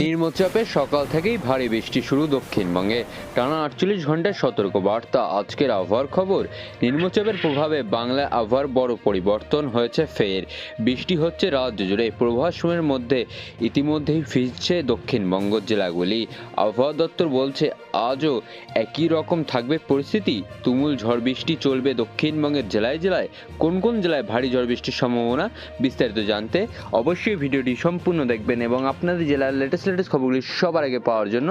নিম্নচাপে সকাল থেকেই ভারী বৃষ্টি শুরু দক্ষিণবঙ্গে। টানা 48 ঘন্টার সতর্ক বার্তা। আজকের আবহাওয়ার খবর। নিম্নচাপের প্রভাবে বাংলায় আবহাওয়ার বড় পরিবর্তন হয়েছে। ফের বৃষ্টি হচ্ছে রাজ্য জুড়ে। প্রভাস সময়ের মধ্যে ইতিমধ্যেই ভিজছে দক্ষিণবঙ্গ জেলাগুলি। আবহাওয়া দপ্তর বলছে আজও একই রকম থাকবে পরিস্থিতি। তুমুল ঝড় বৃষ্টি চলবে দক্ষিণবঙ্গের জেলায় জেলায়। কোন কোন জেলায় ভারী ঝড় বৃষ্টির সম্ভাবনা, বিস্তারিত জানতে অবশ্যই ভিডিওটি সম্পূর্ণ দেখবেন এবং আপনাদের জেলার লেটেস্ট খবরগুলি সবার আগে পাওয়ার জন্য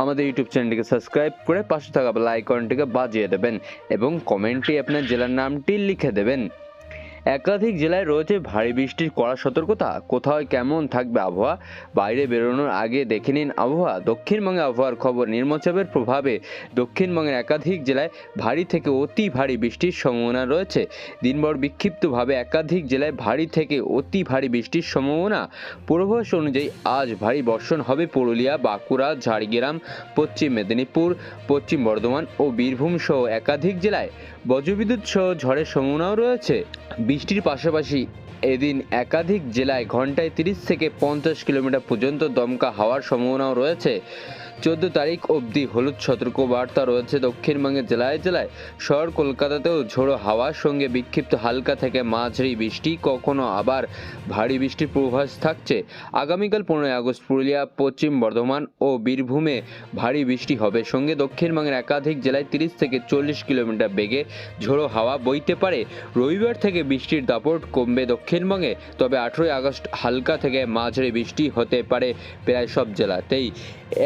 আমাদের ইউটিউব চ্যানেলটিকে সাবস্ক্রাইব করে পাশে থাকা বেল আইকনটিকে বাজিয়ে দেবেন এবং কমেন্টে আপনার জেলার নামটি লিখে দেবেন। একাধিক জেলায় রয়েছে ভারী বৃষ্টির কড়া সতর্কতা। কোথাও কেমন থাকবে আবহাওয়া, বাইরে বেরোনোর আগে দেখে নিন আবহাওয়া। দক্ষিণবঙ্গে আবহাওয়ার খবর। নিম্নচাপের প্রভাবে দক্ষিণবঙ্গের একাধিক জেলায় ভারী থেকে অতি ভারী বৃষ্টির সম্ভাবনা রয়েছে। দিনভর বিক্ষিপ্তভাবে একাধিক জেলায় ভারী থেকে অতি ভারী বৃষ্টির সম্ভাবনা। পূর্বাভাস অনুযায়ী আজ ভারী বর্ষণ হবে পুরুলিয়া, বাঁকুড়া, ঝাড়গ্রাম, পশ্চিম মেদিনীপুর, পশ্চিম বর্ধমান ও বীরভূম সহ একাধিক জেলায় বজ্রবিদ্যুৎ সহ ঝড়ের সম্ভাবনাও রয়েছে। বৃষ্টির পাশাপাশি এদিন একাধিক জেলায় ঘন্টায় 30 থেকে 50 কিলোমিটার পর্যন্ত দমকা হাওয়ার সম্ভাবনাও রয়েছে। 14 তারিখ অবধি হলুদ সতর্ক বার্তা রয়েছে দক্ষিণবঙ্গের জেলায় জেলায়। শহর কলকাতাতেও ঝোড়ো হাওয়ার সঙ্গে বিক্ষিপ্ত হালকা থেকে মাঝারি বৃষ্টি, কখনো আবার ভারী বৃষ্টির পূর্বাভাস থাকছে। আগামীকাল 15 আগস্ট পুরুলিয়া, পশ্চিম বর্ধমান ও বীরভূমে ভারী বৃষ্টি হবে। সঙ্গে দক্ষিণবঙ্গের একাধিক জেলায় 30 থেকে 40 কিলোমিটার বেগে ঝোড়ো হাওয়া বইতে পারে। রবিবার থেকে বৃষ্টির দাপট কমবে দক্ষিণবঙ্গে, তবে 18 আগস্ট হালকা থেকে মাঝারি বৃষ্টি হতে পারে প্রায় সব জেলাতেই।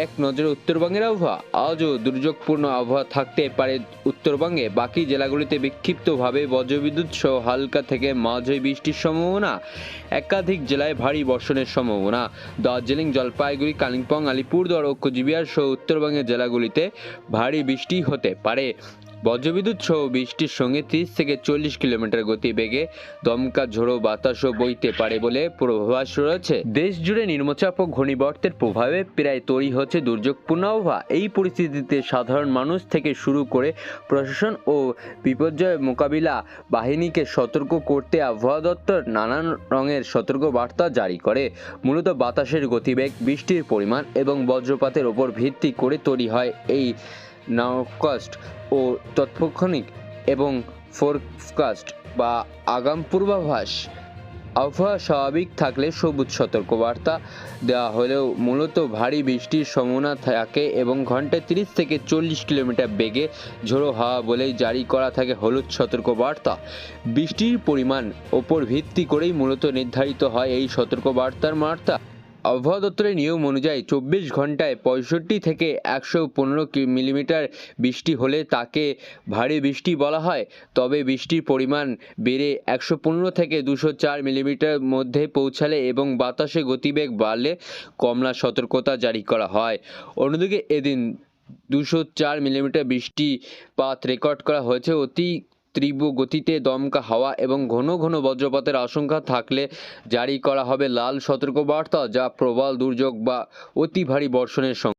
এক নজরে উত্তরবঙ্গের আবহাওয়া। আজও দুর্যোগপূর্ণ আবহাওয়া থাকতে পারে উত্তরবঙ্গে। বাকি জেলাগুলিতে বিক্ষিপ্তভাবে বজ্রবিদ্যুৎ সহ হালকা থেকে মাঝারি বৃষ্টির সম্ভাবনা। একাধিক জেলায় ভারী বর্ষণের সম্ভাবনা। দার্জিলিং, জলপাইগুড়ি, কালিম্পং, আলিপুরদুয়ার ও কোচবিহার সহ উত্তরবঙ্গের জেলাগুলিতে ভারী বৃষ্টি হতে পারে। বজ্রবিদ্যুৎ সহ বৃষ্টির সঙ্গে 30 থেকে 40 কিলোমিটার গতিবেগে দমকা ঝোড়ো বাতাসও বইতে পারে বলে পূর্বাভাস রয়েছে। দেশ জুড়ে নিম্নচাপ ও ঘূর্ণিবর্তের প্রভাবে প্রায় তৈরি হচ্ছে দুর্যোগপূর্ণ আবহাওয়া। এই পরিস্থিতিতে সাধারণ মানুষ থেকে শুরু করে প্রশাসন ও বিপর্যয় মোকাবিলা বাহিনীকে সতর্ক করতে আবহাওয়া দপ্তর নানান রঙের সতর্ক বার্তা জারি করে। মূলত বাতাসের গতিবেগ, বৃষ্টির পরিমাণ এবং বজ্রপাতের ওপর ভিত্তি করে তৈরি হয় এই নাউকাস্ট ও তৎক্ষণিক এবং ফোরকাস্ট বা আগাম পূর্বাভাস। আবহাওয়া স্বাভাবিক থাকলে সবুজ সতর্কবার্তা দেওয়া হলেও মূলত ভারী বৃষ্টির সম্ভাবনা থাকে এবং ঘন্টায় 30 থেকে 40 কিলোমিটার বেগে ঝোড়ো হাওয়া বলেই জারি করা থাকে হলুদ সতর্কবার্তা। বৃষ্টির পরিমাণ ওপর ভিত্তি করেই মূলত নির্ধারিত হয় এই সতর্কবার্তার মাত্রা। আবহাওয়া দপ্তরের নিয়ম অনুযায়ী 24 ঘন্টায় 65 থেকে 115 মিলিমিটার বৃষ্টি হলে তাকে ভারী বৃষ্টি বলা হয়। তবে বৃষ্টির পরিমাণ বেড়ে 115 থেকে 204 মিলিমিটার মধ্যে পৌঁছালে এবং বাতাসে গতিবেগ বাড়লে কমলা সতর্কতা জারি করা হয়। অন্যদিকে এদিন 204 মিলিমিটার বৃষ্টিপাত রেকর্ড করা হয়েছে। অতি তীব্র গতিতে দমকা হাওয়া এবং ঘন ঘন বজ্রপাতের আশঙ্কা থাকলে জারি করা হবে লাল সতর্কবার্তা, যা প্রবল দুর্যোগ বা অতি ভারী বর্ষণের সঙ্গে